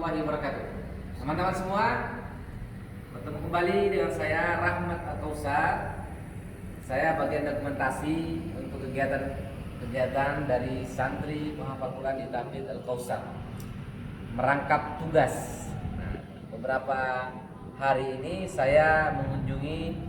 warahmatullahi wabarakatuh. Teman-teman semua, bertemu kembali dengan saya Rahmat Al-Kausar. Saya bagian dokumentasi untuk kegiatan dari santri penghafal Quran di Tahfidz Al-Kausar, merangkap tugas. Nah, beberapa hari ini saya mengunjungi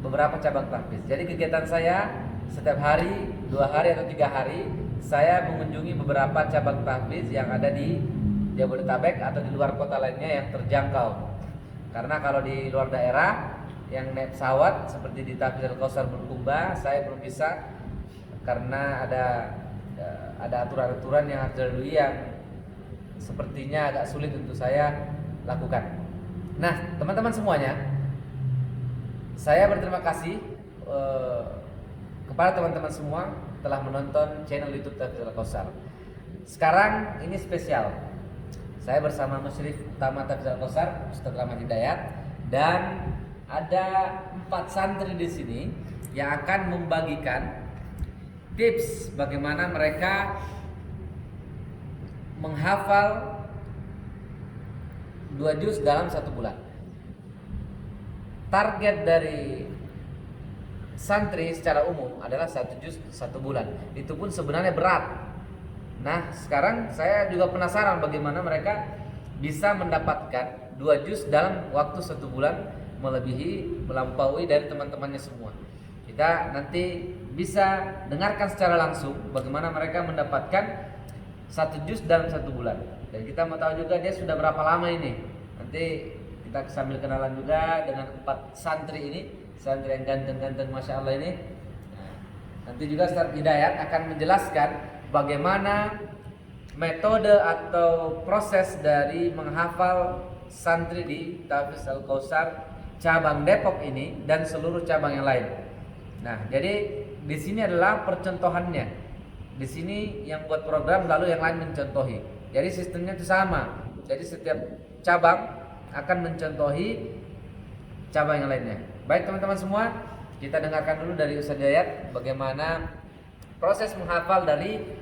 beberapa cabang tahfidz. Jadi kegiatan saya setiap hari, 2 hari atau 3 hari, saya mengunjungi beberapa cabang tahfidz yang ada di Jabodetabek atau di luar kota lainnya yang terjangkau. Karena kalau di luar daerah yang naik pesawat seperti di Tahfidz Al-Kausar Bulukumba, saya belum bisa karena ada aturan-aturan yang harus dilalui yang sepertinya agak sulit untuk saya lakukan. Nah, teman-teman semuanya, saya berterima kasih kepada teman-teman semua telah menonton channel YouTube Tahfidz Al-Kausar. Sekarang ini spesial. Saya bersama Musyrif Utama Tahfidz Al-Kausar, Ustaz Rahmat Hidayat, dan ada 4 santri di sini yang akan membagikan tips bagaimana mereka menghafal 2 juz dalam 1 bulan. Target dari santri secara umum adalah 1 juz 1 bulan. Itu pun sebenarnya berat. Nah, sekarang saya juga penasaran bagaimana mereka bisa mendapatkan 2 juz dalam waktu 1 bulan, melampaui dari teman-temannya semua. Kita nanti bisa dengarkan secara langsung bagaimana mereka mendapatkan 1 juz dalam 1 bulan. Dan kita mau tahu juga dia sudah berapa lama ini. Nanti kita sambil kenalan juga dengan 4 santri ini, santri yang ganteng-ganteng Masya Allah ini. Nah, nanti juga Ustaz Hidayat akan menjelaskan bagaimana metode atau proses dari menghafal santri di Tahfidz Al-Kausar cabang Depok ini dan seluruh cabang yang lain. Nah, jadi di sini adalah percontohannya. Di sini yang buat program lalu yang lain mencontohi. Jadi sistemnya itu sama. Jadi setiap cabang akan mencontohi cabang yang lainnya. Baik teman-teman semua, kita dengarkan dulu dari Ustaz Hidayat bagaimana proses menghafal dari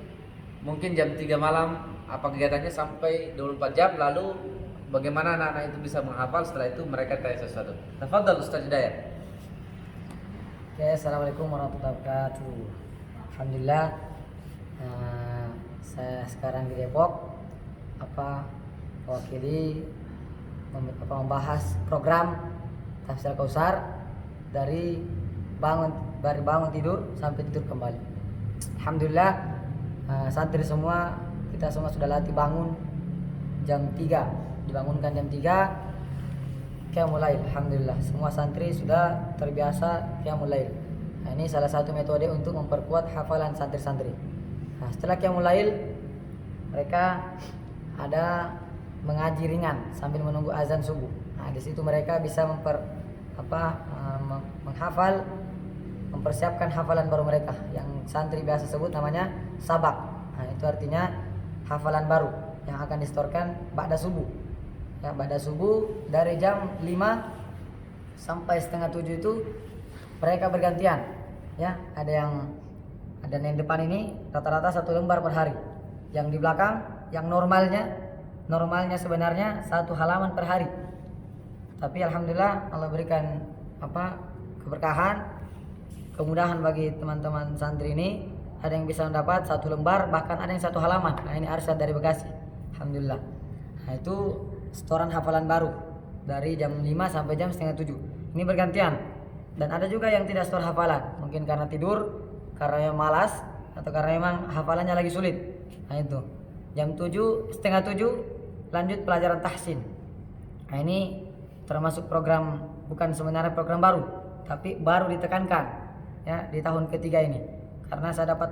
mungkin jam 3 malam apa kegiatannya sampai 24 jam, lalu bagaimana anak-anak itu bisa menghafal, setelah itu mereka tanya sesuatu. Tafadhal Ustaz Hidayat. Oke, assalamualaikum warahmatullahi wabarakatuh. Alhamdulillah, saya sekarang di Depok mewakili membahas program Tahfidz Al-Kausar dari bangun tidur sampai tidur kembali. Alhamdulillah, santri semua, kita semua sudah latih bangun jam 3, dibangunkan jam 3 qiyamul lail. Alhamdulillah, semua santri sudah terbiasa qiyamul lail. Nah, ini salah satu metode untuk memperkuat hafalan santri-santri. Nah, setelah qiyamul lail, mereka ada mengaji ringan sambil menunggu azan subuh. Nah, di situ mereka bisa menghafal, mempersiapkan hafalan baru mereka yang santri biasa sebut namanya sabak. Nah, itu artinya hafalan baru yang akan distorkan ba'da subuh. Ya, ba'da subuh dari jam 5 sampai setengah 7 itu mereka bergantian. Ya, ada yang depan ini rata-rata 1 lembar per hari. Yang di belakang yang normalnya sebenarnya 1 halaman per hari. Tapi alhamdulillah Allah berikan keberkahan, kemudahan bagi teman-teman santri ini. Ada yang bisa mendapat 1 lembar, bahkan ada yang 1 halaman. Nah, ini Arsyad dari Bekasi. Alhamdulillah. Nah, itu setoran hafalan baru dari jam 5 sampai jam setengah 7. Ini bergantian. Dan ada juga yang tidak setor hafalan, mungkin karena tidur, karena malas, atau karena memang hafalannya lagi sulit. Nah, itu jam 7, setengah 7 lanjut pelajaran tahsin. Nah, ini termasuk program, bukan sebenarnya program baru, tapi baru ditekankan ya di tahun ketiga ini. Karena saya dapat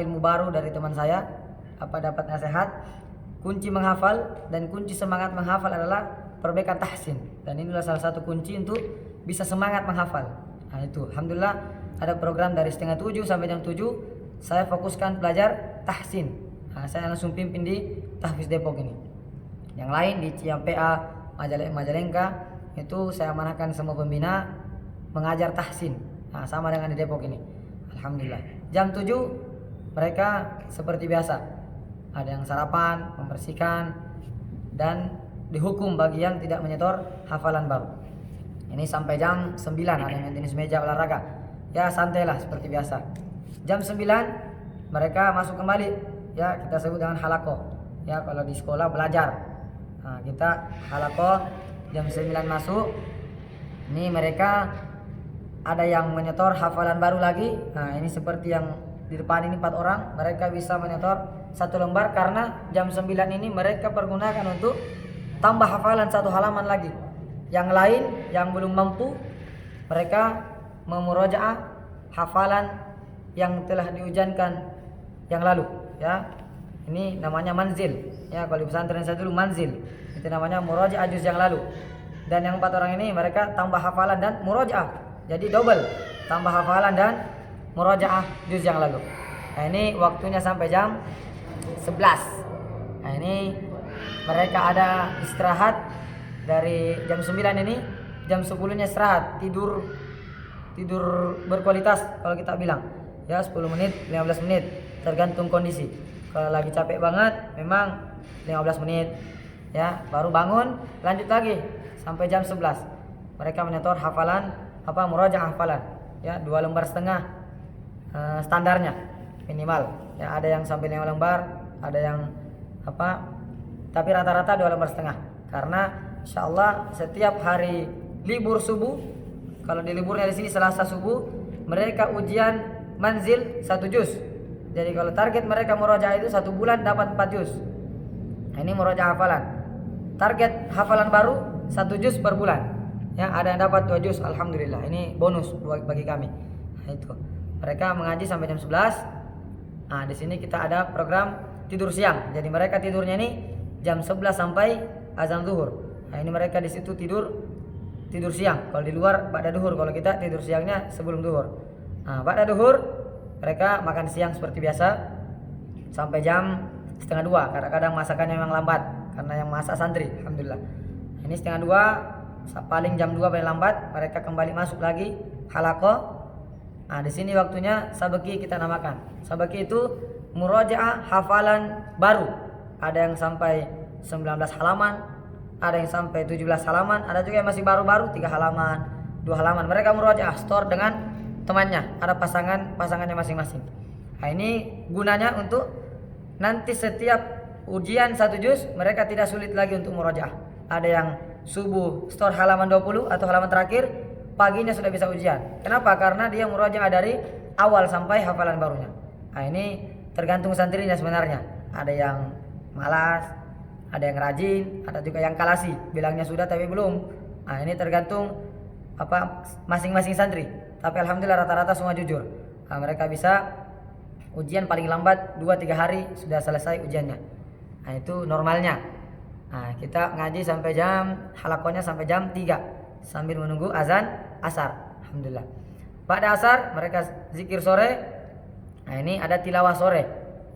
ilmu baru dari teman saya, dapat nasihat, kunci menghafal dan kunci semangat menghafal adalah perbaikan tahsin. Dan inilah salah satu kunci untuk bisa semangat menghafal. Nah, itu alhamdulillah ada program dari setengah 7 sampai jam 7 saya fokuskan belajar tahsin. Nah, saya langsung pimpin di Tahfidz Depok ini. Yang lain di Ciampea, Majalengka itu saya amanahkan semua pembina mengajar tahsin. Nah, sama dengan di Depok ini. Alhamdulillah. Jam 7 mereka seperti biasa. Ada yang sarapan, membersihkan, dan dihukum bagi yang tidak menyetor hafalan baru. Ini sampai jam 9 ada yang tenis meja olahraga. Ya santailah seperti biasa. Jam 9 mereka masuk kembali. Ya kita sebut dengan halaqah. Ya kalau di sekolah belajar. Nah, kita halaqah jam 9 masuk. Ini mereka ada yang menyetor hafalan baru lagi. Nah, ini seperti yang di depan ini 4 orang, mereka bisa menyetor 1 lembar karena jam 9 ini mereka pergunakan untuk tambah hafalan 1 halaman lagi. Yang lain yang belum mampu, mereka memurojaah hafalan yang telah diujiankan yang lalu, ya. Ini namanya manzil. Ya, kalau di pesantren saya dulu manzil. Itu namanya murojaah juz yang lalu. Dan yang 4 orang ini mereka tambah hafalan dan murojaah. Jadi double, tambah hafalan dan murojaah juz yang lalu. Nah, ini waktunya sampai jam 11. Nah, ini mereka ada istirahat dari jam 9 ini, jam 10-nya istirahat, tidur berkualitas kalau kita bilang. Ya 10 menit, 15 menit, tergantung kondisi. Kalau lagi capek banget memang 15 menit. Ya, baru bangun, lanjut lagi sampai jam 11. Mereka menyetor hafalan murojaah hafalan. Ya, 2 lembar setengah standarnya minimal. Ya, ada yang sampai 5 lembar, ada yang tapi rata-rata 2 lembar setengah. Karena insyaallah setiap hari libur subuh, kalau di liburnya di sini Selasa subuh, mereka ujian manzil 1 juz. Jadi kalau target mereka murojaah itu 1 bulan dapat 4 juz. Nah, ini murojaah hafalan. Target hafalan baru 1 juz per bulan. Ya, ada yang dapat 2 juz, alhamdulillah. Ini bonus bagi kami. Nah, itu. Mereka mengaji sampai jam 11. Nah, di sini kita ada program tidur siang. Jadi mereka tidurnya ini jam 11 sampai azan zuhur. Nah, ini mereka di situ tidur siang. Kalau di luar ba'da duhur, kalau kita tidur siangnya sebelum duhur. Nah, ba'da duhur mereka makan siang seperti biasa sampai jam 1:30. Kadang-kadang masakannya memang lambat karena yang masak santri, alhamdulillah. Ini 1:30, paling jam 2 paling lambat mereka kembali masuk lagi halaqah. Nah, di sini waktunya sabaki kita namakan. Sabaki itu murojaah hafalan baru. Ada yang sampai 19 halaman, ada yang sampai 17 halaman, ada juga yang masih baru-baru 3 halaman, 2 halaman. Mereka murojaah store dengan temannya, ada pasangannya masing-masing. Nah, ini gunanya untuk nanti setiap ujian 1 juz mereka tidak sulit lagi untuk murojaah. Ada yang subuh store halaman 20 atau halaman terakhir, paginya sudah bisa ujian. Kenapa? Karena dia murojaah dari awal sampai hafalan barunya. Nah, ini tergantung santrinya sebenarnya. Ada yang malas, ada yang rajin, ada juga yang kalasi, bilangnya sudah tapi belum. Nah, ini tergantung masing-masing santri. Tapi alhamdulillah rata-rata semua jujur. Nah, mereka bisa ujian paling lambat 2-3 hari sudah selesai ujiannya. Nah, itu normalnya. Nah, kita ngaji sampai halaqahnya sampai jam 3 sambil menunggu azan asar. Alhamdulillah. Pada asar mereka zikir sore. Nah, ini ada tilawah sore.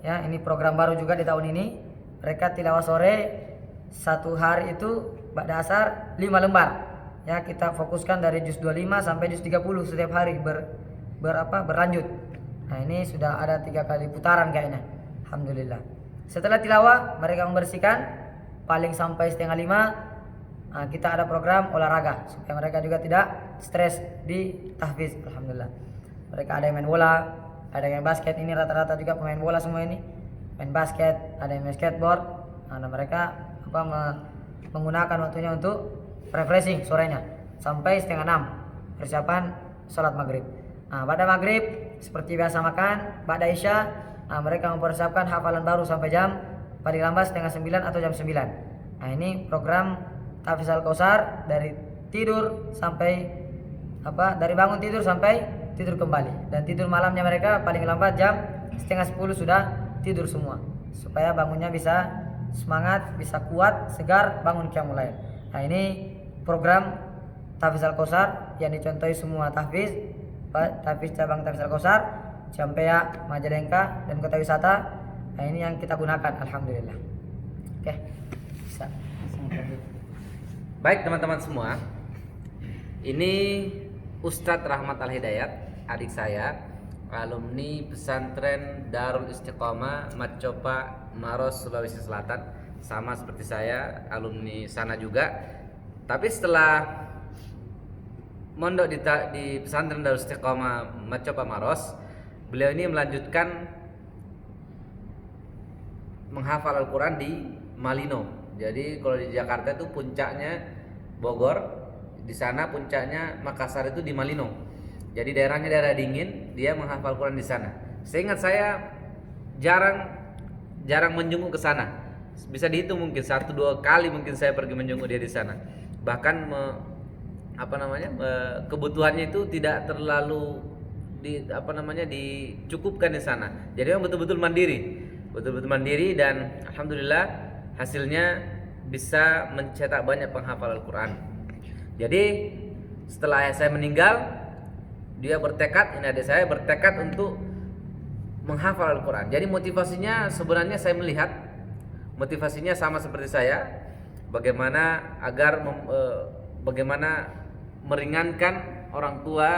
Ya, ini program baru juga di tahun ini. Mereka tilawah sore 1 hari itu pada asar 5 lembar. Ya, kita fokuskan dari juz 25 sampai juz 30 setiap hari berlanjut. Nah, ini sudah ada 3 kali putaran kayaknya. Alhamdulillah. Setelah tilawah mereka membersihkan paling sampai 4:30. Nah, kita ada program olahraga supaya mereka juga tidak stres di tahfiz. Alhamdulillah. Mereka ada yang main bola, ada yang main basket. Ini rata-rata juga pemain bola semua ini. Main basket, ada yang main skateboard. Nah, mereka menggunakan waktunya untuk refreshing sorenya sampai 5:30 persiapan sholat maghrib. Nah, pada maghrib seperti biasa makan, pada isya, nah, mereka mempersiapkan hafalan baru sampai jam paling lambat 8:30 atau jam 9. Nah, ini program Tahfiz Al-Kausar dari tidur sampai dari bangun tidur sampai tidur kembali. Dan tidur malamnya mereka paling lambat jam 9:30 sudah tidur semua. Supaya bangunnya bisa semangat, bisa kuat, segar bangun qiyamul lail. Nah, ini program Tahfiz Al-Kausar yang dicontohi semua tahfiz cabang Tahfiz Al-Kausar, Ciampea, Majalengka dan Kota Wisata. Nah, ini yang kita gunakan, alhamdulillah. Oke, bisa. Baik teman-teman semua, ini Ustadz Rahmat Al-Hidayat, adik saya, alumni pesantren Darul Istiqomah Macopa, Maros, Sulawesi Selatan. sama seperti saya, alumni sana juga. Tapi setelah mondok di pesantren Darul Istiqomah Macopa Maros, beliau ini melanjutkan menghafal Al-Quran di Malino. Jadi kalau di Jakarta itu puncaknya Bogor, di sana puncaknya Makassar itu di Malino. Jadi daerahnya daerah dingin, dia menghafal Quran di sana. Seingat saya jarang menjenguk ke sana. Bisa dihitung mungkin 1-2 kali mungkin saya pergi menjenguk dia di sana. Bahkan kebutuhannya itu tidak terlalu dicukupkan di sana. Jadi memang betul-betul mandiri dan alhamdulillah hasilnya bisa mencetak banyak penghafal Al-Quran. Jadi setelah ayah saya meninggal, adik saya bertekad untuk menghafal Al-Quran. Jadi motivasinya sebenarnya saya melihat motivasinya sama seperti saya, bagaimana meringankan orang tua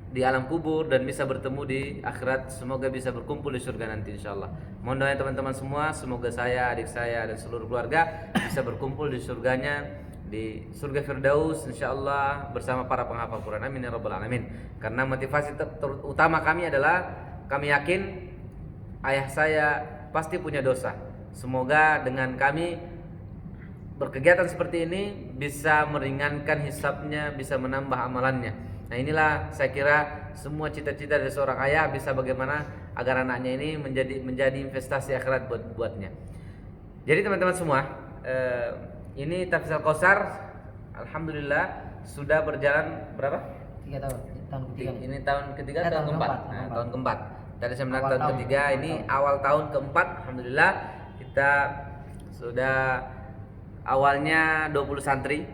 di alam kubur dan bisa bertemu di akhirat. Semoga bisa berkumpul di surga nanti insyaallah. Mohon doanya teman-teman semua, semoga saya, adik saya dan seluruh keluarga bisa berkumpul di surganya, di surga Firdaus insyaallah bersama para penghafal Quran. Amin ya rabbal alamin. Karena motivasi utama kami adalah kami yakin ayah saya pasti punya dosa. Semoga dengan kami berkegiatan seperti ini bisa meringankan hisabnya, bisa menambah amalannya. Nah inilah saya kira semua cita-cita dari seorang ayah, bisa bagaimana agar anaknya ini menjadi investasi akhirat buatnya. Jadi teman-teman semua, ini Tafsir Al-Kausar alhamdulillah sudah berjalan berapa? 3 tahun. Tahun ketiga. Ini tahun ketiga atau tahun keempat? Nah, tahun keempat. Tadi saya bilang tahun ketiga, ini awal tahun keempat. Alhamdulillah kita sudah awalnya 20 santri.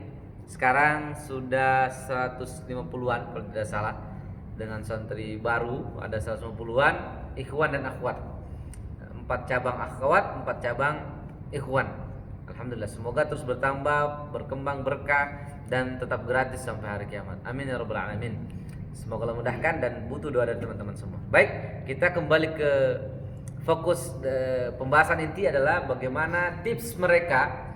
Sekarang sudah 150-an kalau tidak salah. Dengan santri baru ada 150-an, ikhwan dan akhwat. 4 cabang akhwat, 4 cabang ikhwan. Alhamdulillah, semoga terus bertambah, berkembang berkah dan tetap gratis sampai hari kiamat. Amin ya rabbal alamin. Semoga Allah mudahkan dan butuh doa dari teman-teman semua. Baik, kita kembali ke fokus pembahasan inti adalah bagaimana tips mereka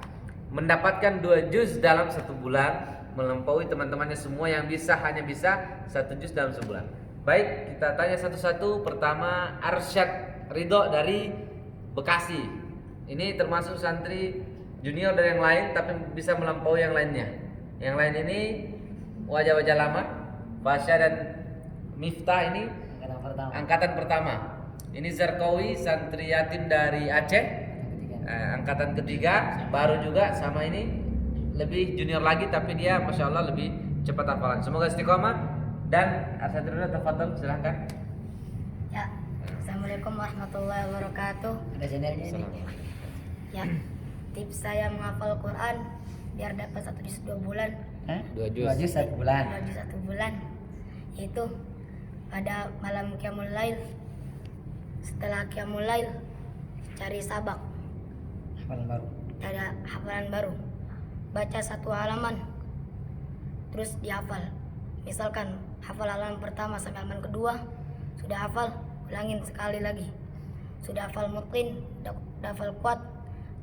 mendapatkan 2 juz dalam 1 bulan, melampaui teman-temannya semua yang hanya bisa 1 juz dalam sebulan. Baik, kita tanya satu-satu. Pertama, Arsyad Ridho dari Bekasi. Ini termasuk santri junior dari yang lain tapi bisa melampaui yang lainnya. Yang lain ini wajah-wajah lama, Fasya dan Miftah ini angkatan pertama. Ini Zarqawi, santri yatim dari Aceh. Angkatan ketiga, baru juga sama ini, lebih junior lagi tapi dia masya Allah lebih cepat hafalan. Semoga istiqomah. Dan Arsyad, tafadhol silahkan. Ya, assalamualaikum warahmatullahi wabarakatuh. Ada channelnya ini. Ya, tips saya menghafal Quran biar dapat 1 juz 2 bulan. 2 juz 1 bulan. 2 juz 1 bulan. Yaitu pada malam qiyamul lail. Setelah qiyamul lail cari sabak. Hafalan baru. Ada hafalan baru. Baca 1 halaman. Terus dihafal. Misalkan hafal halaman pertama sampai halaman kedua sudah hafal, ulangin sekali lagi. Sudah hafal mutqin, sudah hafal kuat,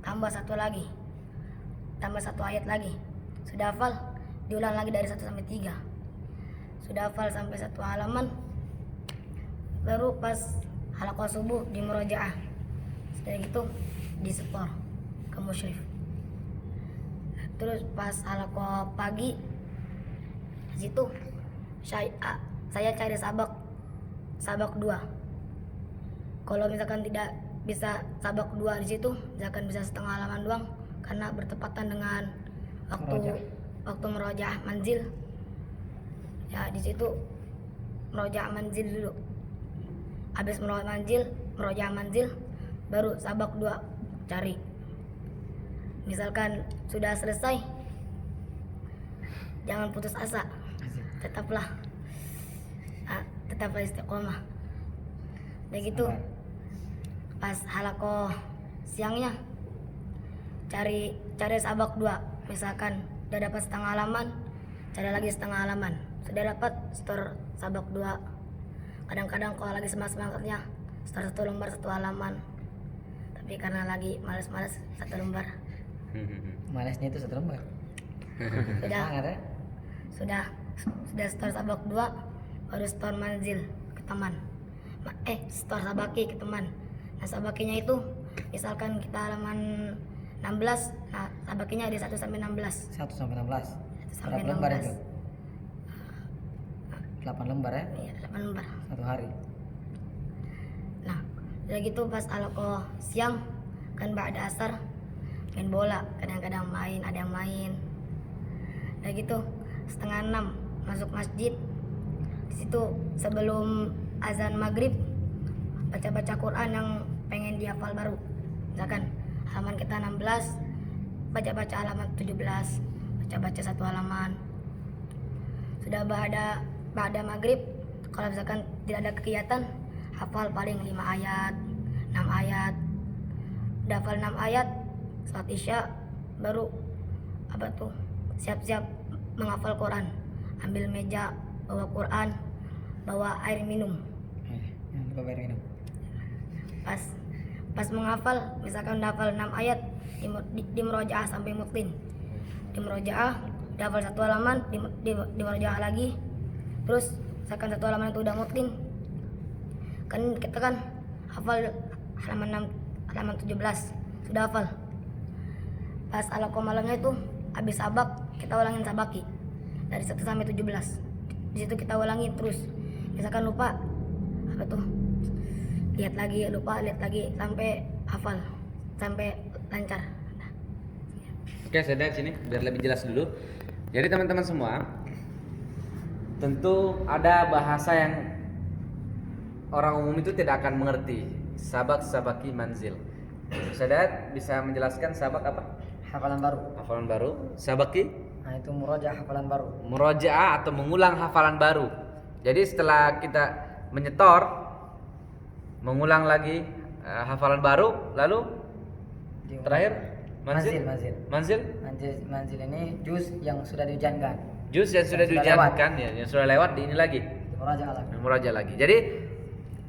tambah 1 lagi. Tambah 1 ayat lagi. Sudah hafal, diulang lagi dari 1 sampai 3. Sudah hafal sampai 1 halaman, baru pas halaqah subuh di murojaah. Setelah itu disetor ke musyrif. Terus pas halaqah pagi di situ saya cari sabak 2. Kalau misalkan tidak bisa sabak 2 di situ, misalkan bisa setengah halaman doang karena bertepatan dengan waktu murojaah manzil. Ya di situ murojaah manzil dulu. Habis murojaah manzil baru sabak 2 cari. Misalkan sudah selesai, jangan putus asa. Tetaplah istiqomah. Begitu pas halaqah siangnya cari sabak 2. Misalkan udah dapat setengah halaman, cari lagi setengah halaman. Sudah dapat, setor sabak 2. Kadang-kadang kalau lagi semangat-semangatnya setor 1 lembar 1 halaman. tapi karena lagi malas-malas satu lembar. Malasnya itu 1 lembar. Sudah Semangat ya. sudah sudah store sabak 2, baru store manzil ke teman. Store sabaki ke teman. Nah, sabakinya itu misalkan kita halaman 16, nah sabakinya ada 1 sampai 16. 1 sampai 16. Sampai Berapa lembar 16. itu? 8 lembar ya, Iya, 8 lembar. 1 hari. Nah, udah gitu pas aloko siang kan ba'da asar main bola, kadang-kadang main, ada yang main. Udah gitu 5:30 masuk masjid. Di situ sebelum azan maghrib baca-baca Quran yang pengen dihafal baru. Misalkan halaman kita 16, baca-baca halaman 17, baca-baca 1 halaman. Sudah ba'da maghrib, kalau misalkan tidak ada kegiatan, hafal paling 5 ayat, 6 ayat. Udah hafal 6 ayat, salat isya baru siap-siap menghafal Quran. Ambil meja, bawa Quran, bawa air minum. Jangan lupa bayar minum. Pas menghafal, misalkan udah hafal 6 ayat, di murojaah sampai mutlin. Di murojaah udah hafal 1 halaman, di murojaah lagi. Terus misalkan 1 halaman itu udah mutlin, kan kita kan hafal halaman 17 sudah hafal. Pas alaqah malamnya itu habis sabak, kita ulangin sabaki dari 1 sampai 17. Di situ kita ulangi terus. Misalkan lupa lihat lagi sampai hafal, sampai lancar. Oke, saya lihat sini biar lebih jelas dulu. Jadi teman-teman semua, tentu ada bahasa yang orang umum itu tidak akan mengerti. Sabak, sabaki, manzil. Saudara bisa menjelaskan sabak apa? Hafalan baru. Hafalan baru. Sabaki? Nah, itu murojaah hafalan baru. Murojaah atau mengulang hafalan baru. Jadi setelah kita menyetor, mengulang lagi hafalan baru, lalu terakhir manzil. Manzil ini juz yang sudah diujankan. Juz yang sudah diujankan ya, yang sudah lewat di ini lagi. Murojaah lagi. Jadi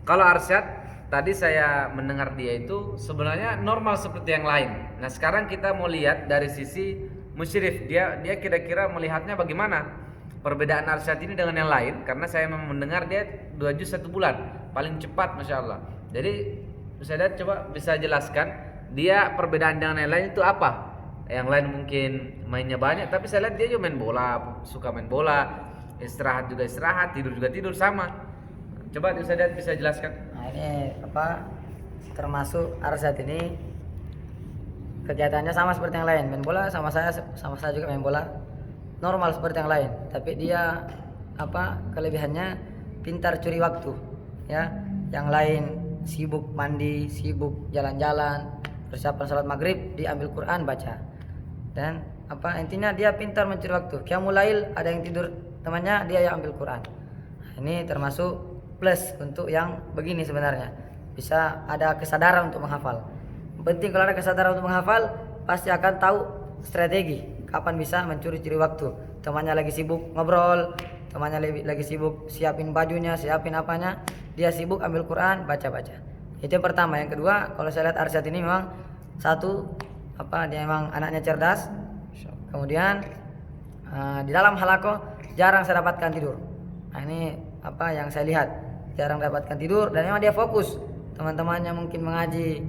kalau Arsyad tadi saya mendengar dia itu sebenarnya normal seperti yang lain. Nah, sekarang kita mau lihat dari sisi musyrif. Dia kira-kira melihatnya bagaimana perbedaan Arsyad ini dengan yang lain, karena saya memang mendengar dia 2 juz 1 bulan paling cepat, Masya Allah. Jadi saya coba bisa jelaskan dia perbedaan dengan yang lain itu apa. Yang lain mungkin mainnya banyak, tapi saya lihat dia juga main bola, suka main bola, istirahat juga istirahat, tidur juga tidur, sama. Coba saya lihat bisa jelaskan. Nah, ini termasuk Arsyad ini kegiatannya sama seperti yang lain, main bola sama saya juga main bola normal seperti yang lain, tapi dia kelebihannya pintar curi waktu ya. Yang lain sibuk mandi, sibuk jalan-jalan, persiapan salat maghrib, diambil Quran baca. Dan intinya dia pintar mencuri waktu. Qiyamul lail ada yang tidur temannya, dia yang ambil Quran. Nah, ini termasuk plus untuk yang begini sebenarnya. Bisa ada kesadaran untuk menghafal. Penting kalau ada kesadaran untuk menghafal, pasti akan tahu strategi kapan bisa mencuri-curi waktu. Temannya lagi sibuk ngobrol, temannya lagi sibuk siapin bajunya, siapin apanya, dia sibuk ambil Quran, baca-baca. Itu yang pertama. Yang kedua, kalau saya lihat Arsyad ini memang dia memang anaknya cerdas. Kemudian di dalam halaqah jarang saya dapatkan tidur. Nah, ini yang saya lihat, jarang dapatkan tidur dan memang dia fokus. Teman-temannya mungkin mengaji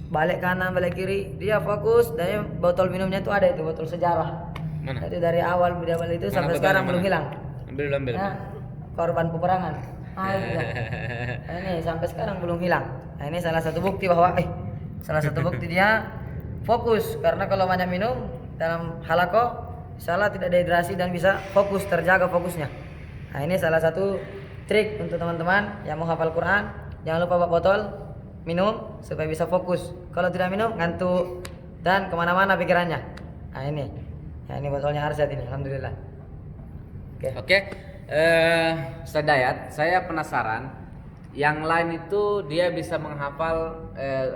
balik kanan balik kiri, dia fokus. Dan botol minumnya itu ada, itu botol sejarah. Mana? Itu dari awal itu Mana sampai sekarang belum mana? hilang. Ambil. Nah, korban peperangan. Nah, ini sampai sekarang belum hilang. Nah, ini salah satu bukti bahwa dia fokus, karena kalau banyak minum dalam halaqah salah tidak dehidrasi dan bisa fokus, terjaga fokusnya. Nah, ini salah satu trik untuk teman-teman yang mau hafal Quran, jangan lupa bawa botol minum supaya bisa fokus. Kalau tidak minum ngantuk dan kemana-mana pikirannya. Nah, ini botolnya Arsyad ini, alhamdulillah. Oke. Ustaz Dayat, saya penasaran. Yang lain itu dia bisa menghafal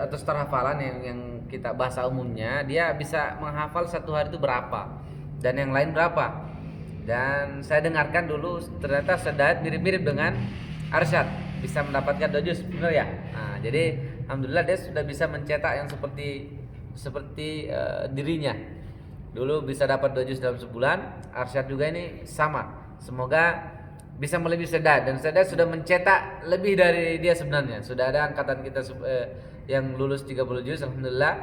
atau setor hafalan yang kita bahasa umumnya, dia bisa menghafal 1 hari itu berapa, dan yang lain berapa. Dan saya dengarkan dulu ternyata Ustaz Dayat mirip-mirip dengan Arsyad, bisa mendapatkan 2 juz, benar ya? Nah, jadi alhamdulillah dia sudah bisa mencetak yang seperti dirinya. Dulu bisa dapat 2 juz dalam sebulan. Arsyad juga ini sama. Semoga bisa melebihi Sedat, dan Sedat sudah mencetak lebih dari dia sebenarnya. Sudah ada angkatan kita yang lulus 30 juz alhamdulillah,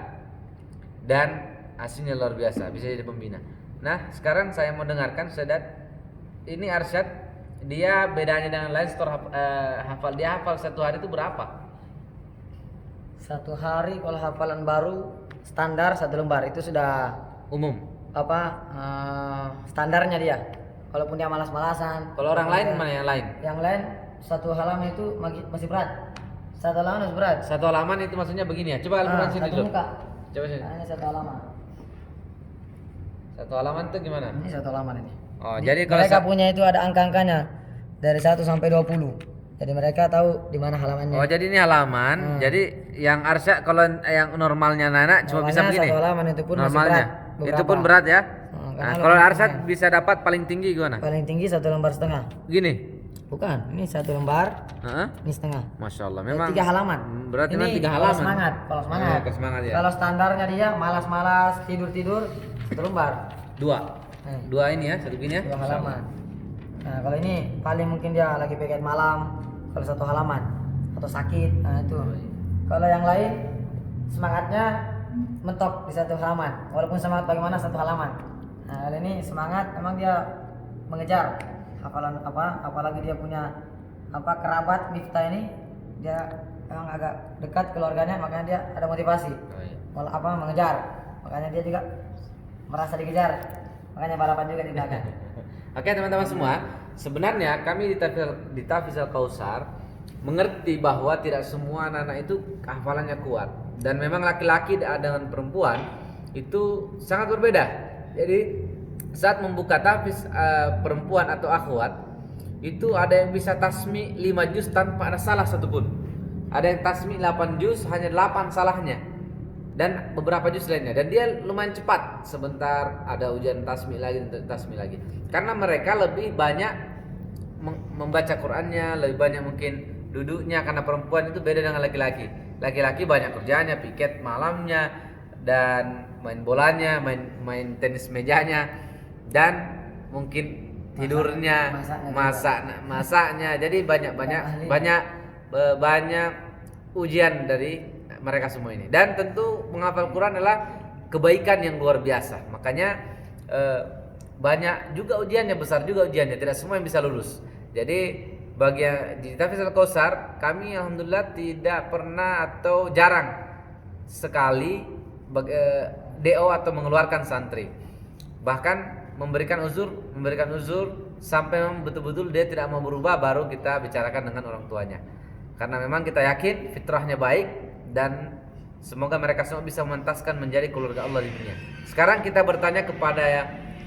dan hasilnya luar biasa, bisa jadi pembina. Nah, sekarang saya mau dengarkan Sedat. Ini Arsyad, dia bedanya dengan lain setor hafal. Dia hafal satu hari itu berapa? Satu hari kalau hafalan baru standar 1 lembar itu sudah Umum. standarnya dia. Walaupun dia malas-malasan. Kalau orang lain mana yang lain? Yang lain 1 halaman itu masih berat. 1 halaman masih berat. Satu halaman itu maksudnya begini ya. Coba Al-Quran sini 1 dulu. muka. Coba sini. Nah, ini 1 halaman. 1 halaman itu gimana? Ini 1 halaman ini. Oh, jadi kalau Mereka punya itu ada angka-angkanya dari 1 sampai 20. Jadi mereka tahu di mana halamannya. Oh, jadi ini halaman. Jadi yang Arsyad kalau yang normalnya Nana cuma bisa Normalnya begini. 1 halaman itu pun masih Normalnya. berat. Itu pun berat ya. Karena Nah, kalau lebih Arsyad banyak. bisa dapat paling tinggi gimana? Paling tinggi 1 lembar setengah. Gini. Bukan, ini 1 lembar, Heeh. ini setengah. Masya Allah, memang 3 halaman. Berarti ini memang 3 kalau halaman. semangat, kalau semangat. Kalau semangat ya. Kalau standarnya dia malas-malas, tidur-tidur, 1 lembar. 2. Eh, 2 ini ya, satu gini ya. 2 halaman. Nah, kalau ini paling mungkin dia lagi pegang malam, kalau 1 halaman atau sakit, nah itu. Kalau yang lain semangatnya mentok di 1 halaman, walaupun semangat bagaimana 1 halaman. Nah, kalau ini semangat memang dia mengejar hafalan apalagi dia punya kerabat Miftah ini, dia memang agak dekat keluarganya, makanya dia ada motivasi Oh, iya. mengejar, makanya dia juga merasa dikejar, makanya balapan juga di belakang. Oke teman-teman semua, sebenarnya kami di Tahfiz Al-Kausar mengerti bahwa tidak semua anak-anak itu hafalannya kuat, dan memang laki-laki dengan perempuan itu sangat berbeda. Jadi saat membuka tahfiz perempuan atau akhwat itu ada yang bisa tasmi 5 juz tanpa ada salah satupun. Ada yang tasmi 8 juz hanya 8 salahnya, dan beberapa juz lainnya, dan dia lumayan cepat. Sebentar ada ujian tasmi lagi, karena mereka lebih banyak membaca Qur'annya, lebih banyak mungkin duduknya, karena perempuan itu beda dengan laki-laki. Laki-laki banyak kerjanya, piket malamnya, dan main bolanya, main tenis mejanya, dan mungkin tidurnya, masaknya. Jadi banyak ujian dari mereka semua ini. Dan tentu menghafal Quran adalah kebaikan yang luar biasa. Makanya banyak juga ujiannya, besar juga ujiannya. Tidak semua yang bisa lulus. Jadi bagi di Tahfiz Al-Kausar kami alhamdulillah tidak pernah atau jarang sekali DO atau mengeluarkan santri. Bahkan memberikan uzur sampai betul-betul dia tidak mau berubah, baru kita bicarakan dengan orang tuanya. Karena memang kita yakin fitrahnya baik, dan semoga mereka semua bisa mementaskan menjadi keluarga Allah di dunia. Sekarang kita bertanya kepada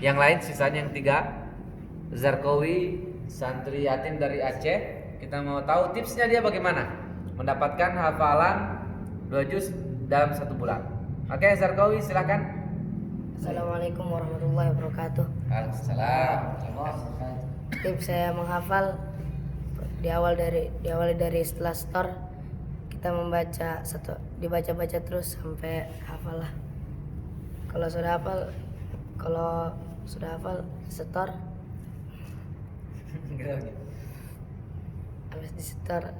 yang lain, sisanya yang 3. Zarqawi, santri yatim dari Aceh. Kita mau tahu tipsnya dia bagaimana mendapatkan hafalan 2 juz dalam 1 bulan. Oke, Zarqawi silakan. Assalamualaikum warahmatullahi wabarakatuh. Waalaikumsalam. Tips saya menghafal diawali dari setelah store kita dibaca terus sampai hafal lah. Kalau sudah hafal setor, habis di setor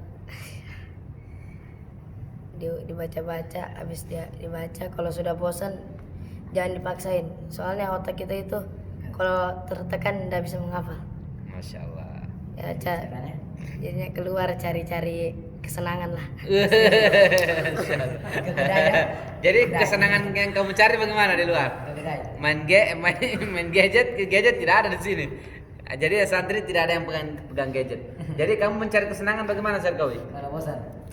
dibaca, habis dibaca. Kalau sudah bosan jangan dipaksain, soalnya otak kita itu kalau tertekan tidak bisa menghafal. Masya Allah. Ya, jadinya keluar cari kesenangan lah. Jadi kesenangan yang kamu cari bagaimana di luar? Main gadget tidak ada di sini. Jadi santri tidak ada yang pegang gadget. Jadi kamu mencari kesenangan bagaimana, Zarqawi?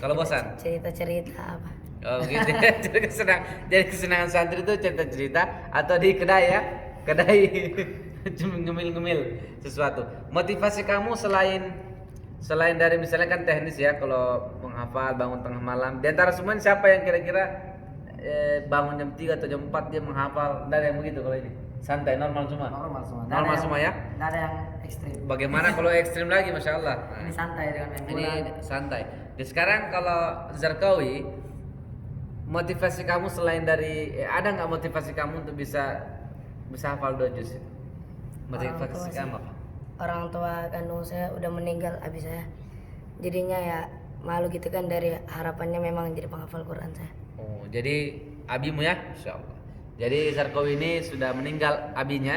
Kalau bosan? Cerita apa? Oh begitu. Jadi kesenangan santri itu cerita atau di kedai ya, ngemil sesuatu. Motivasi kamu selain dari misalnya kan teknis ya, kalau menghafal bangun tengah malam. Di antara semua siapa yang kira-kira bangun jam 3 atau jam 4 dia menghafal? Tidak ada yang begitu kalau ini. Santai, normal semua. Normal semua ya. Nggak ada yang ekstrim. Bagaimana kalau ekstrim lagi, masya Allah. Ini santai dengan main bola. Ini santai. Dan sekarang kalau Zarqawi motivasi kamu selain dari ada nggak motivasi kamu untuk bisa hafal 2 juz? Motivasi kamu apa? Orang tua kandung saya udah meninggal abis saya, jadinya ya malu gitu kan, dari harapannya memang jadi penghafal Quran saya. Oh, jadi abimu ya, Insya Allah. Jadi Zarqawi ini sudah meninggal abinya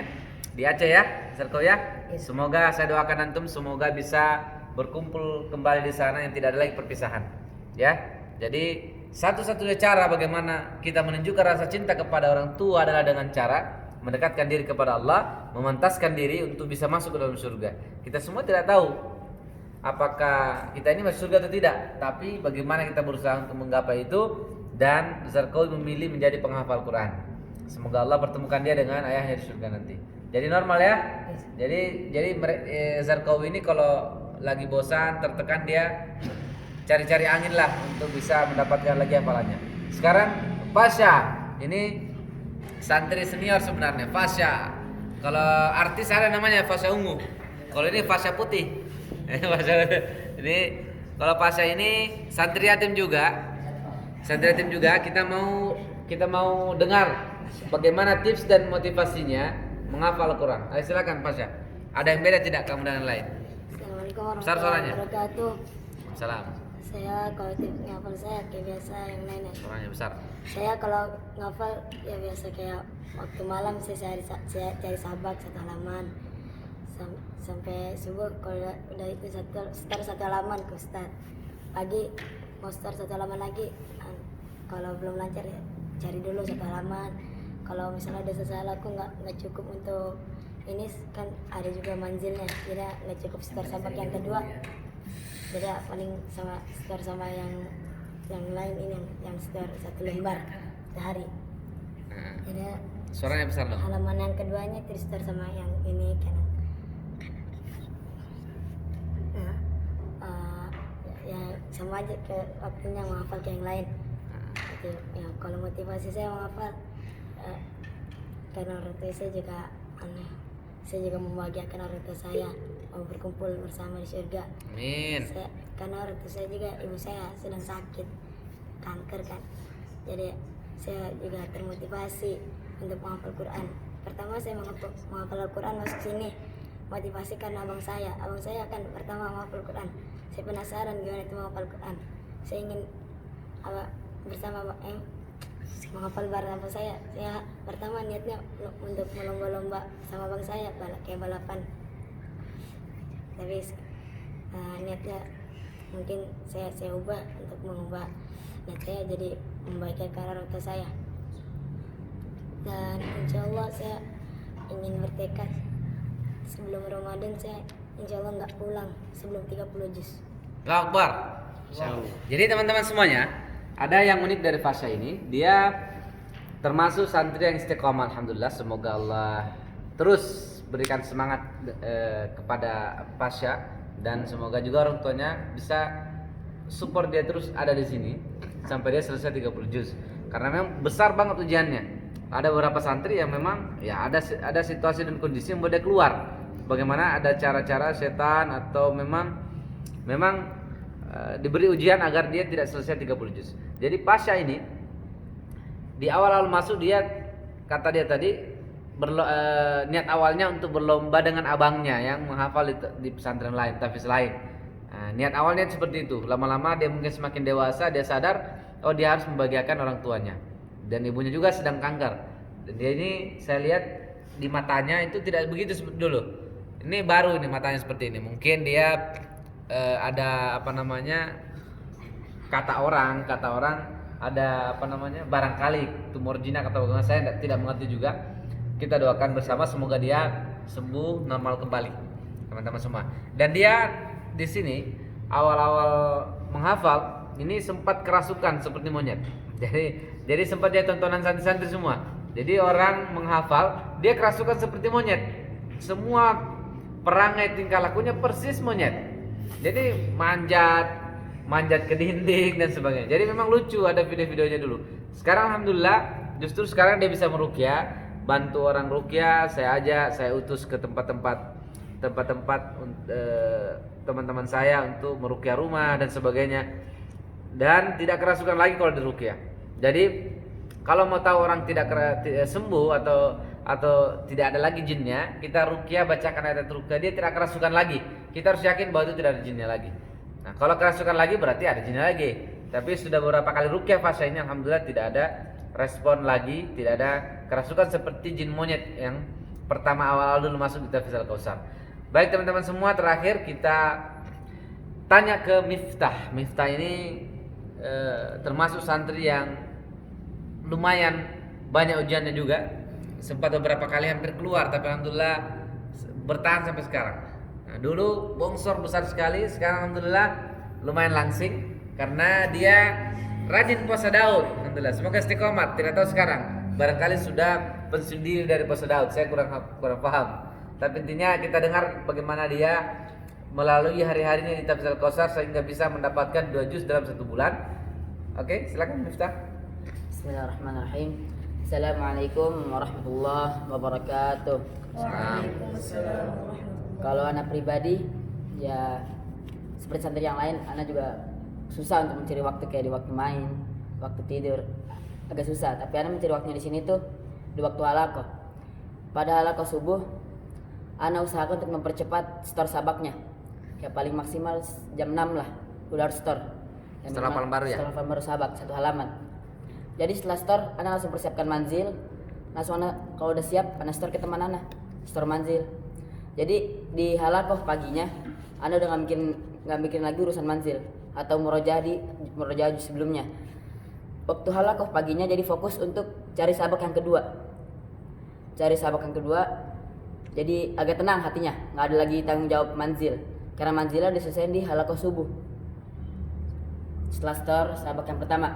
di Aceh ya, Zarqawi ya. Yes. Semoga saya doakan antum semoga bisa berkumpul kembali di sana yang tidak ada lagi perpisahan. Ya. Jadi satu-satunya cara bagaimana kita menunjukkan rasa cinta kepada orang tua adalah dengan cara mendekatkan diri kepada Allah, memantaskan diri untuk bisa masuk ke dalam surga. Kita semua tidak tahu apakah kita ini masuk surga atau tidak, tapi bagaimana kita berusaha untuk menggapai itu, dan Zarqawi memilih menjadi penghafal Quran. Semoga Allah pertemukan dia dengan ayahnya di surga nanti. Jadi normal ya. Jadi Zarqawi ini kalau lagi bosan, tertekan, dia cari-cari angin lah untuk bisa mendapatkan lagi hafalannya. Sekarang Fasya, ini santri senior sebenarnya. Fasya, kalau artis ada namanya Fasya ungu. Kalau ini Fasya putih. Ini kalau Fasya ini santri yatim juga. Santri yatim juga. Kita mau dengar bagaimana tips dan motivasinya menghafal Quran. Ayo silakan Fasya. Ada yang beda tidak kamu dengan lain? Assalamualaikum Besar suaranya. warahmatullahi wabarakatuh. Salam. Saya kalau tips ngafal saya kayak biasa yang lainnya. Suaranya besar. Saya kalau ngafal ya biasa kayak waktu malam saya cari sabak 1 halaman sampai subuh. Kalau udah itu start 1 halaman ke start. Pagi mau start 1 halaman lagi. Kalau belum lancar ya cari dulu 1 halaman. Kalau misalnya ada salah aku nggak cukup untuk ini kan ada juga manzilnya, jadi nggak cukup start sabak yang kedua. Jadi paling sama store sama yang lain ini yang store 1 lembar sehari. Jadi Suaranya besar dong. halaman yang keduanya itu store sama yang ini kanan. Ya sama aja ke waktunya menghafal ke yang lain. Itu ya kalau motivasi saya menghafal karena orang tua saya juga saya juga membahagiakan orang tua saya, mau berkumpul bersama di surga. Amin. Karena orang tua saya juga, ibu saya sedang sakit kanker kan, jadi saya juga termotivasi untuk menghafal Quran. Pertama saya menghafal Al-Quran masuk sini motivasi karena abang saya kan pertama menghafal Quran. Saya penasaran gimana itu menghafal Quran. Saya ingin bersama menghafal bareng abang saya. Saya pertama niatnya untuk melomba-lomba sama abang saya, kayak balapan. Tapi niatnya mungkin saya ubah untuk mengubah niat saya jadi membaikkan orang tua saya. Dan insya Allah saya ingin bertekad sebelum Ramadan saya insya Allah nggak pulang sebelum 30 juz. Allahu Akbar. Jadi teman-teman semuanya, ada yang unik dari Fasya ini, dia termasuk santri yang istiqomah, alhamdulillah. Semoga Allah terus berikan semangat kepada Fasya, dan semoga juga orang tuanya bisa support dia terus ada di sini sampai dia selesai 30 juz. Karena memang besar banget ujiannya. Ada beberapa santri yang memang ya ada situasi dan kondisi yang membuat dia keluar. Bagaimana ada cara-cara setan atau memang diberi ujian agar dia tidak selesai 30 juz. Jadi Fasya ini di awal-awal masuk dia kata dia tadi niat awalnya untuk berlomba dengan abangnya yang menghafal di pesantren lain, tahfiz lain. Niat awalnya seperti itu. Lama-lama dia mungkin semakin dewasa, dia sadar dia harus membahagiakan orang tuanya. Dan ibunya juga sedang kanker. Dan dia ini saya lihat di matanya itu tidak begitu seperti dulu. Ini baru ini matanya seperti ini. Mungkin dia ada kata orang ada barangkali tumor jinak atau bagaimana, saya tidak mengerti juga. Kita doakan bersama semoga dia sembuh normal kembali teman-teman semua. Dan dia di sini awal-awal menghafal ini sempat kerasukan seperti monyet. Jadi sempat dia tontonan santri-santri semua. Jadi orang menghafal dia kerasukan seperti monyet. Semua perangai tingkah lakunya persis monyet. Jadi manjat ke dinding dan sebagainya. Jadi memang lucu, ada video-videonya dulu. Sekarang alhamdulillah justru sekarang dia bisa meruqyah, bantu orang ruqyah, saya utus ke tempat-tempat teman-teman saya untuk meruqyah rumah dan sebagainya. Dan tidak kerasukan lagi kalau diruqyah. Jadi kalau mau tahu orang tidak sembuh atau tidak ada lagi jinnya, kita ruqyah bacakan ayat ruqyah, dia tidak kerasukan lagi. Kita harus yakin bahwa itu tidak ada jinnya lagi. Nah, kalau kerasukan lagi berarti ada jinnya lagi. Tapi sudah beberapa kali ruqyah fase ini alhamdulillah tidak ada respon lagi, tidak ada kerasukan seperti jin monyet yang pertama awal dulu masuk di Tahfiz Al-Kausar. Baik teman-teman semua, terakhir kita tanya ke Miftah. Miftah ini termasuk santri yang lumayan banyak ujiannya juga. Sempat beberapa kali hampir keluar, tapi alhamdulillah bertahan sampai sekarang. Nah, dulu bongsor besar sekali, sekarang alhamdulillah lumayan langsing karena dia rajin puasa Daud. Alhamdulillah, semoga istiqomah. Tidak tahu sekarang, barangkali sudah pensiun diri dari puasa Daud. Saya kurang paham. Tapi intinya kita dengar bagaimana dia melalui hari-harinya di Tahfiz Al-Kausar sehingga bisa mendapatkan 2 juz dalam 1 bulan. Oke, silakan Miftah. Bismillahirrahmanirrahim. Assalamualaikum warahmatullahi wabarakatuh. Kalau anak pribadi ya seperti santri yang lain, anak juga susah untuk mencari waktu kayak di waktu main, waktu tidur agak susah. Tapi anak mencari waktunya di sini tuh di waktu halaqah. Pada halaqah subuh, anak usahakan untuk mempercepat store sabaknya. Ya paling maksimal jam 6 lah udah harus store. Setelah hafal baru ya? Setelah hafal baru sabak 1 halaman. Jadi setelah store, anak langsung persiapkan manzil. Langsung anak kalau udah siap, anak store ke teman anak, store manzil. Jadi di halaqah paginya, anak udah nggak bikin lagi urusan manzil atau murojaah sebelumnya. Waktu halaqah paginya jadi fokus untuk cari sabak yang kedua. Jadi agak tenang hatinya, nggak ada lagi tanggung jawab manzil. Karena manzilnya diselesaikan di halaqah subuh. Setelah store sabak yang pertama,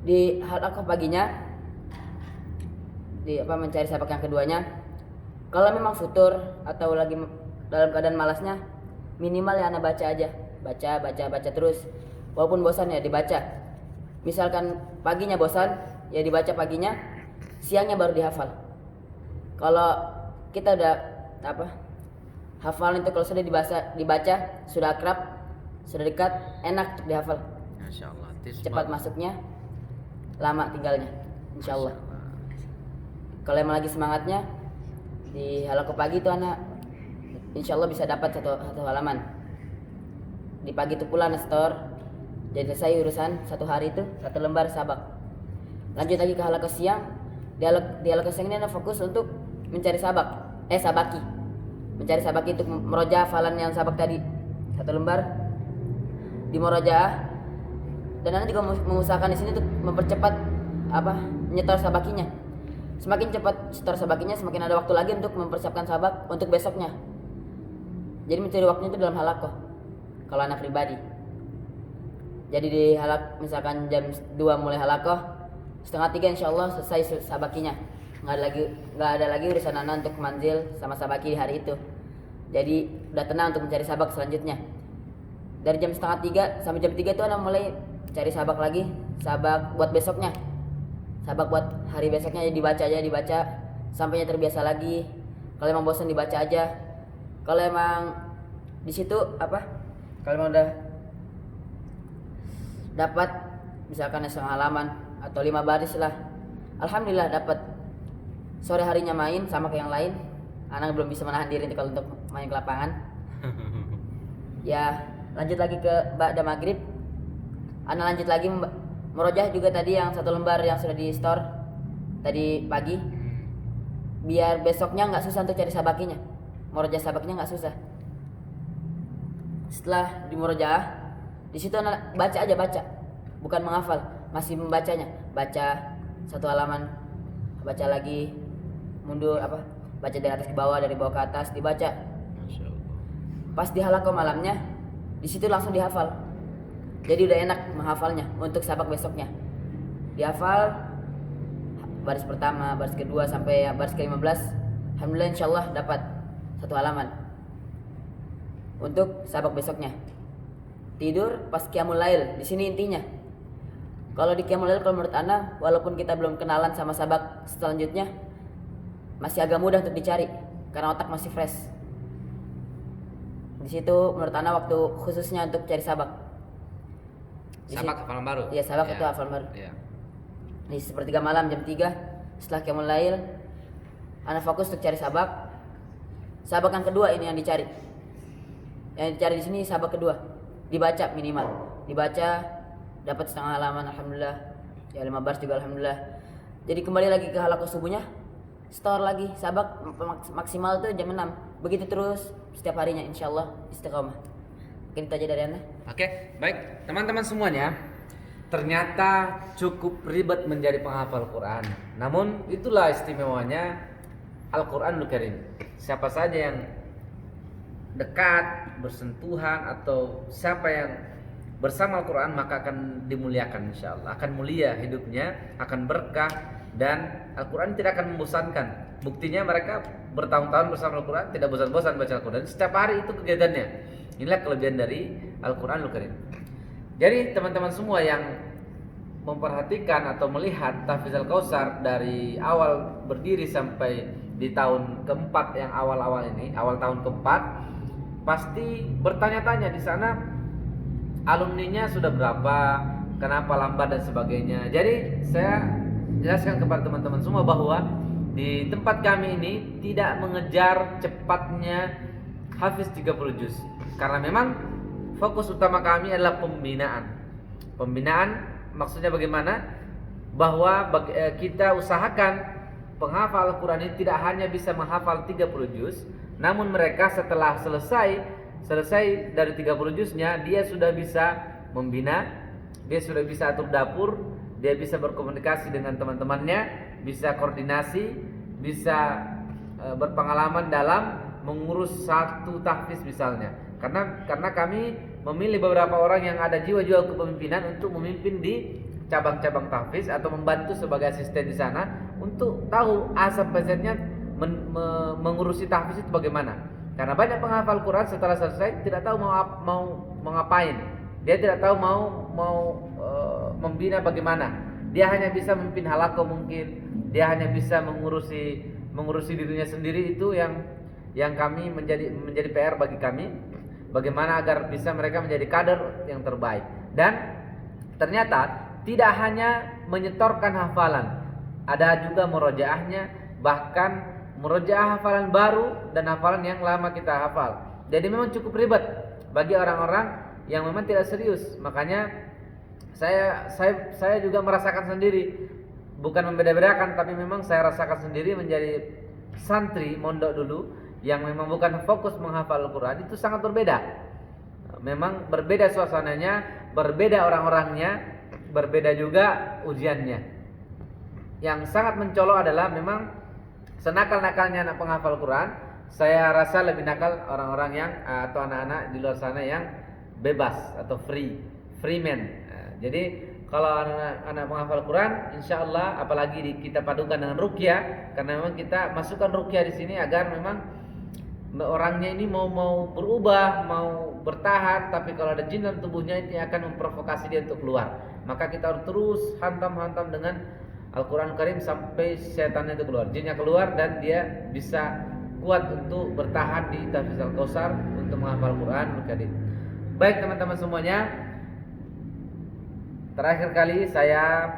di halaqah paginya mencari sabak yang keduanya. Kalau memang futur atau lagi dalam keadaan malasnya, minimal ya anak baca aja, baca terus. Walaupun bosan ya dibaca. Misalkan paginya bosan, ya dibaca paginya, siangnya baru dihafal. Kalau kita udah hafal itu kalau sudah dibaca sudah akrab, sudah dekat, enak untuk dihafal. Masyaallah. Cepat masuknya, lama tinggalnya, insyaallah. Kalau emang lagi semangatnya di halaqah pagi itu anak insyaallah bisa dapat satu halaman. Di pagi itu pula anak store, jadi selesai urusan 1 hari itu 1 lembar sabak. Lanjut lagi ke halaqah siang. Di halaqah siang ini anak fokus untuk mencari sabaki. Mencari sabaki untuk merojaah hafalan yang sabak tadi 1 lembar di murojaah. Dan anak juga mengusahakan di sini untuk mempercepat nyetor sabakinya. Semakin cepat setor sabakinya, semakin ada waktu lagi untuk mempersiapkan sabak untuk besoknya. Jadi mencari waktunya itu dalam halaqah. Kalau anak pribadi. Jadi di misalkan jam 2 mulai halaqah, 2:30 insyaallah selesai sabakinya. Nggak ada lagi urusan anak untuk manzil sama sabaki di hari itu. Jadi udah tenang untuk mencari sabak selanjutnya. Dari jam 2:30 sampai jam 3 itu anak mulai cari sabak lagi, sabak buat besoknya. Sabak buat hari besoknya dibaca sampainya terbiasa lagi. Kalau emang bosan dibaca aja. Kalau emang di situ kalau emang udah dapat misalkan 1 halaman atau 5 baris lah, alhamdulillah dapat. Sore harinya main sama kayak yang lain, anak belum bisa menahan diri kalau untuk main ke lapangan. Ya lanjut lagi ke ba'da maghrib, anak lanjut lagi murojaah juga tadi yang 1 lembar yang sudah di store tadi pagi, biar besoknya nggak susah untuk cari sabakinya. Murojaah sabaknya nggak susah. Setelah di murojaah, di situ anak baca, bukan menghafal, masih membacanya. Baca 1 halaman, baca lagi, mundur baca dari atas ke bawah, dari bawah ke atas dibaca. Pas di halaqah malamnya, di situ langsung dihafal. Jadi udah enak menghafalnya untuk sabak besoknya. Dihafal baris pertama, baris kedua sampai baris ke-15. Alhamdulillah insyaallah dapat 1 halaman untuk sabak besoknya. Tidur pas qiyamul lail. Di sini intinya. Kalau di qiyamul lail kalau menurut ana, walaupun kita belum kenalan sama sabak selanjutnya, masih agak mudah untuk dicari karena otak masih fresh. Di situ menurut ana waktu khususnya untuk cari sabak. Sabak hafalan baru. Iya, sabak itu hafalan baru. Iya. di sepertiga malam jam 3 setelah qiyamul lail, ana fokus untuk cari sabak. Sabak yang kedua ini yang dicari. Yang dicari di sini sabak kedua. Dibaca minimal. Dibaca dapat setengah halaman alhamdulillah. Ya 5 baris juga alhamdulillah. Jadi kembali lagi ke halaqah subuhnya. Store lagi sabak maksimal tuh jam 6. Begitu terus setiap harinya insyaallah istiqomah. Mungkin itu aja dari Anda. Oke, baik teman-teman semuanya. Ternyata cukup ribet menjadi penghafal Quran. Namun itulah istimewanya Al-Quranul Karim. Siapa saja yang dekat, bersentuhan atau siapa yang bersama Al-Quran maka akan dimuliakan insyaallah. Akan mulia hidupnya, akan berkah, dan Al-Quran tidak akan membosankan. Buktinya mereka bertahun-tahun bersama Al-Quran tidak bosan-bosan baca Al-Quran. Setiap hari itu kegiatannya. Inilah kelebihan dari Al-Quranul Karim. Jadi teman-teman semua yang memperhatikan atau melihat Tahfiz Al-Kausar dari awal berdiri sampai di tahun keempat yang awal-awal ini, awal tahun keempat, pasti bertanya-tanya di sana alumninya sudah berapa, kenapa lambat dan sebagainya. Jadi saya jelaskan kepada teman-teman semua bahwa di tempat kami ini tidak mengejar cepatnya hafiz 30 juz. Karena memang fokus utama kami adalah pembinaan. Pembinaan maksudnya bagaimana? Bahwa kita usahakan penghafal Al-Quran ini tidak hanya bisa menghafal 30 juz, namun mereka setelah selesai dari 30 juznya, dia sudah bisa membina, dia sudah bisa atur dapur, dia bisa berkomunikasi dengan teman-temannya, bisa koordinasi, bisa berpengalaman dalam mengurus satu tahfiz misalnya. Karena kami memilih beberapa orang yang ada jiwa-jiwa kepemimpinan untuk memimpin di cabang-cabang tahfiz atau membantu sebagai asisten di sana untuk tahu A sampai Z-nya mengurusi tahfiz itu bagaimana. Karena banyak penghafal Quran setelah selesai tidak tahu mau ngapain. Dia tidak tahu mau membina bagaimana. Dia hanya bisa memimpin halaqah mungkin. Dia hanya bisa mengurusi dirinya sendiri. Itu yang kami menjadi PR bagi kami. Bagaimana agar bisa mereka menjadi kader yang terbaik. Dan ternyata tidak hanya menyetorkan hafalan, ada juga murojaahnya, bahkan murojaah hafalan baru dan hafalan yang lama kita hafal. Jadi memang cukup ribet bagi orang-orang yang memang tidak serius. Makanya saya juga merasakan sendiri, bukan membeda-bedakan, tapi memang saya rasakan sendiri menjadi santri mondok dulu yang memang bukan fokus menghafal Al-Quran, itu sangat berbeda. Memang berbeda suasananya, berbeda orang-orangnya, berbeda juga ujiannya. Yang sangat mencolok adalah memang senakal-nakalnya anak penghafal Quran. Saya rasa lebih nakal orang-orang yang atau anak-anak di luar sana yang bebas atau free man. Jadi kalau anak-anak menghafal Quran, insya Allah apalagi kita padukan dengan ruqyah, karena memang kita masukkan ruqyah di sini agar memang orangnya ini mau berubah, mau bertahan, tapi kalau ada jin dalam tubuhnya itu akan memprovokasi dia untuk keluar. Maka kita harus terus hantam dengan Al-Quran Karim sampai setannya itu keluar, jinnya keluar, dan dia bisa kuat untuk bertahan di Tahfiz Al-Kausar untuk menghafal Al-Quran Karim. Baik teman-teman semuanya, terakhir kali saya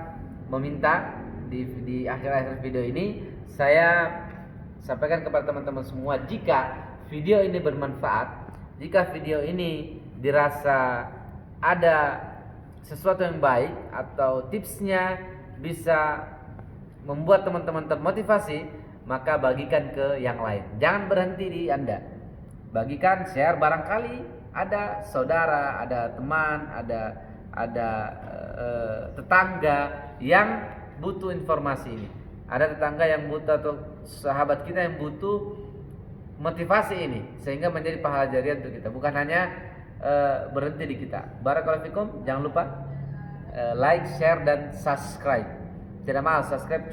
meminta di akhir-akhir video ini saya sampaikan kepada teman-teman semua, jika video ini bermanfaat, jika video ini dirasa ada sesuatu yang baik atau tipsnya bisa membuat teman-teman termotivasi, maka bagikan ke yang lain. Jangan berhenti di Anda. Bagikan, share, barangkali ada saudara, ada teman, ada tetangga yang butuh informasi ini. Ada tetangga yang butuh atau sahabat kita yang butuh motivasi ini, sehingga menjadi pahala jariah untuk kita, bukan hanya berhenti di kita. Barakallahu fikum. Jangan lupa like, share, dan subscribe. Tidak mahal, subscribe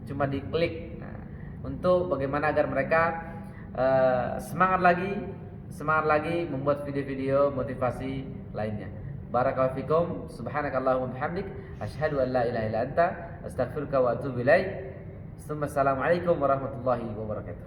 cuma diklik. Untuk bagaimana agar mereka semangat lagi membuat video-video motivasi lainnya. Barakallahu fikum. Subhanakallahumma bihamdik, asyhadu an la ilaha illa anta, astaghfiruka wa atubu ilaik. Assalamualaikum warahmatullahi wabarakatuh.